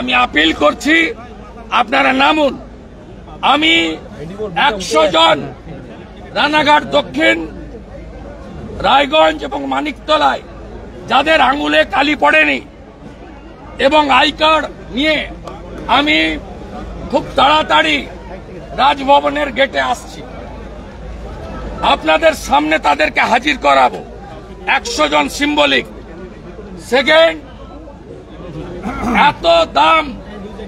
আমি আপিল করছি আপনারা নামুন। আমি 100 জন রানাঘাট দক্ষিণ, রায়গঞ্জ এবং মানিকতলায় যাদের আঙুলে কালি পড়েনি এবং আই কার্ড নিয়ে আমি খুব তাড়াতাড়ি রাজভবনের গেটে আসছি। আপনাদের সামনে তাদেরকে হাজির করাবো। 100 জন সিম্বলিক। সেকেন্ড, এত দাম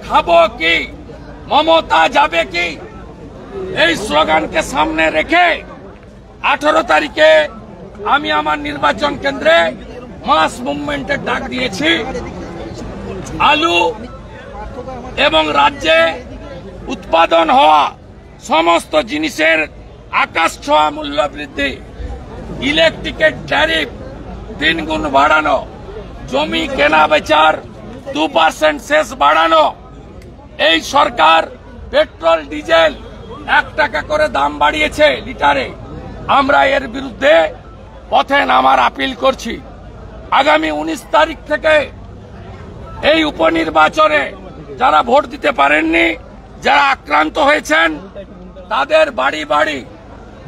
খাবো কি, মমতা যাবে কি, এই স্লোগানকে সামনে রেখে 18 তারিখে আমি আমার নির্বাচন কেন্দ্রে মাস মুভমেন্টের ডাক দিয়েছি। আলু এবং রাজ্যে উৎপাদন হওয়া সমস্ত জিনিসের আকাশ ছোঁয়া মূল্য বৃদ্ধি, ইলেকট্রিকের ট্যারিফ 3 গুণ বাড়ানো, জমি কেনা বেচার 2% সেস বাড়ানো, এই সরকার পেট্রোল ডিজেল 1 টাকা করে দাম বাড়িয়েছে লিটারে। আমরা এর বিরুদ্ধে পথে নামার আপিল করছি। আগামী 19 তারিখ থেকে এই উপনির্বাচনে যারা ভোট দিতে পারেননি, যারা আক্রান্ত হয়েছেন, তাদের বাড়ি বাড়ি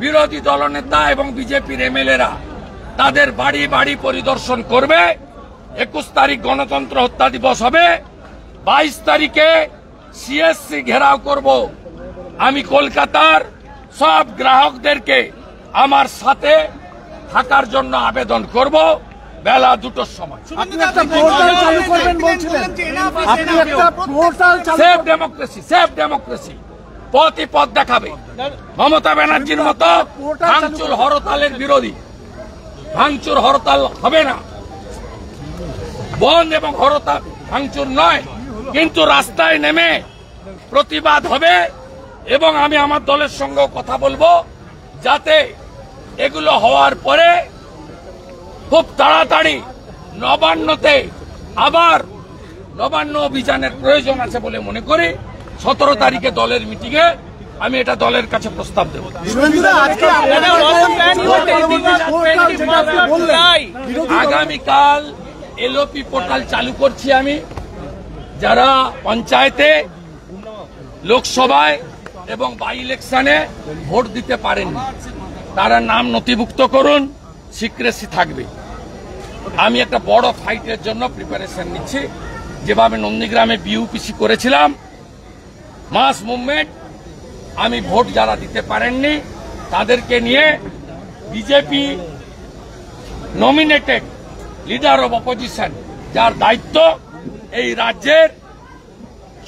বিরোধী দলনেতা এবং বিজেপির এমএলএরা তাদের বাড়ি বাড়ি পরিদর্শন করবে। 21 তারিখ গণতন্ত্র হত্যা দিবস হবে। 22 তারিখে সিএসসি ঘেরাও করব। আমি কলকাতার সব গ্রাহকদেরকে আমার সাথে থাকার জন্য আবেদন করব বেলা 2টোর সময়। সেফ ডেমোক্রেসি, সেফ ডেমোক্রেসি পথই পথ দেখাবে। মমতা ব্যানার্জির মতো ভাঙচুর হরতালের বিরোধী। ভাঙচুর হরতাল হবে না, বন্ধ এবং হরতাল ভাঙচুর নয়, কিন্তু রাস্তায় নেমে প্রতিবাদ হবে। এবং আমি আমার দলের সঙ্গেও কথা বলবো যাতে এগুলো হওয়ার পরে খুব তাড়াতাড়ি নবান্নতে আবার নবান্ন অভিযানের প্রয়োজন আছে বলে মনে করি। 17 তারিখে দলের মিটিংয়ে আমি এটা দলের কাছে প্রস্তাব দেব। আগামীকাল এলওপি পোর্টাল চালু করছি আমি। যারা পঞ্চায়েতে, লোকসভায় এবং বাই ইলেকশনে ভোট দিতে পারেননি তারা নাম নথিভুক্ত করুন, সিক্রেসি থাকবে। আমি একটা বড় ফাইটের জন্য প্রিপারেশন নিচ্ছি। যেভাবে নন্দীগ্রামে বিউপিসি করেছিলাম, মাস মুভমেন্ট, আমি ভোট যারা দিতে পারেননি তাদেরকে নিয়ে BJP nominated leader of opposition, যার দায়িত্ব এই রাজ্যের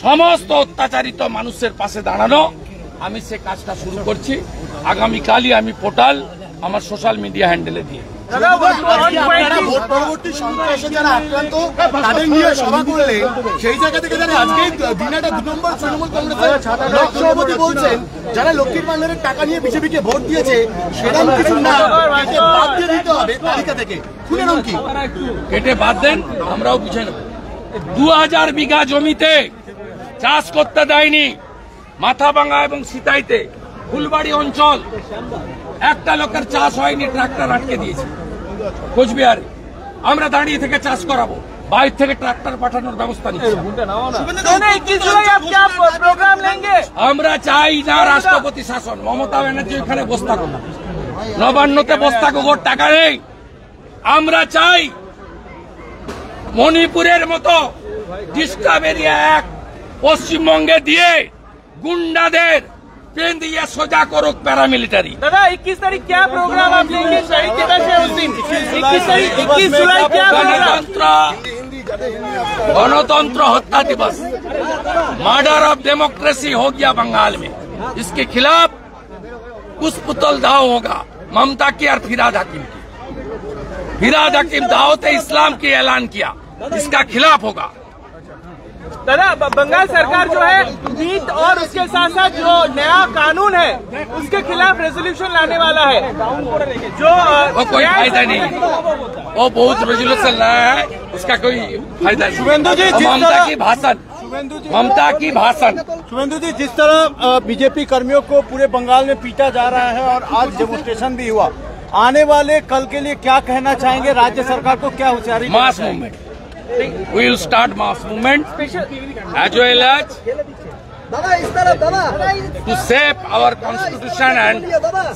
সমস্ত অত্যাচারিত মানুষের পাশে দাঁড়ানো, আমি সে কাজটা শুরু করছি। আগামীকালই আমি পোর্টাল আমার সোশ্যাল মিডিয়া হ্যান্ডেলে দিয়ে পরবর্তী সন্ত্রাসে যারা আক্রান্ত তাদের নিয়ে সভা করলে সেই জায়গা থেকে যারা আজকে দিনাটা 2 নম্বর তৃণমূল কংগ্রেসের ব্লক সভাপতি বলছেন যারা লক্ষ্মীর ভান্ডারের টাকা নিয়ে বিজেপিকে ভোট দিয়েছে সেরকম কিছু না, কেটে বাদ দিয়ে দিতে হবে তালিকা থেকে। খুলে নাম কি কেটে বাদ দেন, আমরাও বুঝে নেব। 2000 বিঘা জমিতে চাষ করতে দেয়নি মাথাভাঙ্গা এবং সিতাইতে। ফুলবাড়ি অঞ্চল একটা লোকের চাষ হয়নি, ট্রাক্টর আটকে দিয়েছে কোচবিহারে। আমরা দাঁড়িয়ে থেকে চাষ করাবো, বাইরে থেকে ট্রাক্টর পাঠানোর ব্যবস্থা নিচ্ছি। আমরা চাই না রাষ্ট্রপতি শাসন। মমতা ব্যানার্জি ওখানে বসে থাকুন, নবান্নতে বসে থাকুক, ওর টাকা নেই। আমরা চাই মণিপুরের মতো ডিস্টার্ব এরিয়া এক পশ্চিমবঙ্গে দিয়ে গুন্ডাদের ट्रेन दिया सोजा करो पैरामिलिटरी। दादा 21 तारीख क्या प्रोग्राम आप लेंगे शहीद दिवस है उस दिन? 21 जुलाई क्या गणतंत्र हत्या दिवस, मर्डर ऑफ डेमोक्रेसी हो गया बंगाल में। इसके खिलाफ पुष्पतल दाव होगा ममता की और फिराद हकीम की। फिराद हकीम दावत इस्लाम की ऐलान किया, इसका खिलाफ होगा। दादा बंगाल सरकार जो है नीट और उसके साथ साथ जो नया कानून है उसके खिलाफ रेजोल्यूशन लाने वाला है, जो वो कोई फायदा नहीं, वो बहुत रेजोल्यूशन लाया है, उसका कोई फायदा नहीं। शुभेंदु जी, ममता की भाषण, ममता की भाषण। शुभेंदु जी, जिस तरह बीजेपी कर्मियों को पूरे बंगाल में पीटा जा रहा है और आज डेमोन्स्ट्रेशन भी हुआ, आने वाले कल के लिए क्या कहना चाहेंगे? राज्य सरकार को क्या होशियारी? Mass movement, we will start mass movement as well as to save our constitution and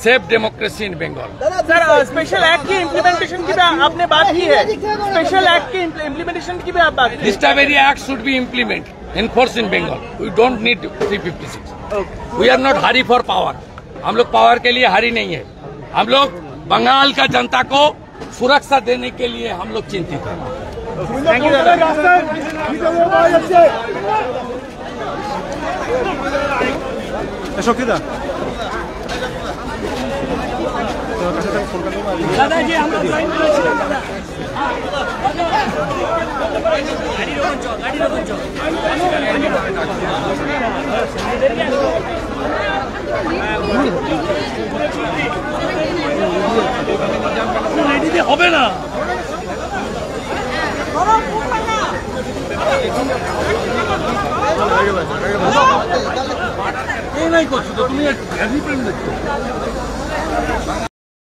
save democracy in Bengal. Sir special act की इम्प्लीमेंटेशन की भी आपने बात की है, स्पेशल एक्ट की इम्प्लीमेंटेशन की भी आप बात की है। This very act should be implemented, enforced in Bengal. We don't need 356. We are not hurry for power. हम लोग पावर के लिए हरी नहीं है। हम लोग बंगाल का जनता को सुरक्षा देने के लिए हम लोग चिंतित हैं। थैंक यू दादा। দাদাজি আমরা জয়েন করেছিলাম দাদা গাড়ি হবে না এই নাই করছো তো তুমি